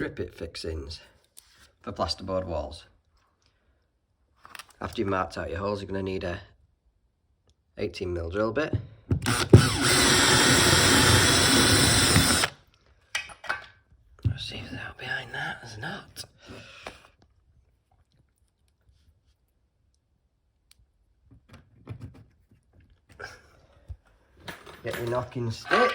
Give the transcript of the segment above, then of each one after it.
GRIPit fixings for plasterboard walls. After you've marked out your holes, you're going to need a 18mm drill bit. Let's see if there's out behind that. There's not. Get your knocking stick.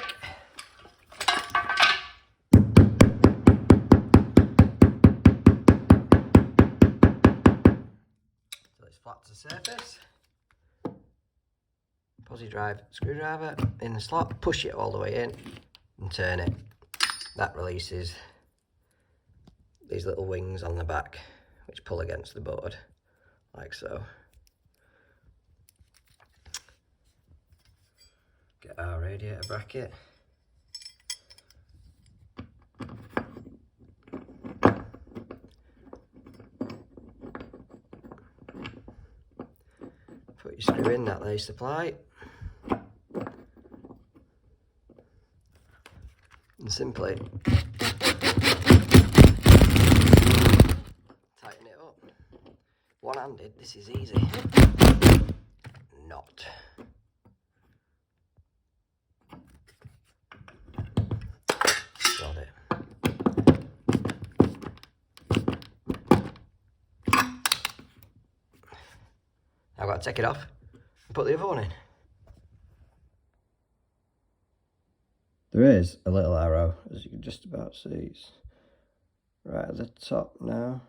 So it's flat to the surface. Posi drive screwdriver in the slot, push it all the way in and turn it. That releases these little wings on the back which pull against the board like so. Get our radiator bracket. Put your screw in, that lays the supply. And simply tighten it up. One-handed, this is easy. Not. Got it. I've got to take it off and put the other one in. There is a little arrow, as you can just about see. It's right at the top now.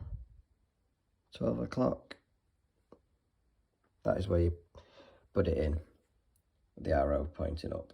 12 o'clock. That is where you put it in, with the arrow pointing up.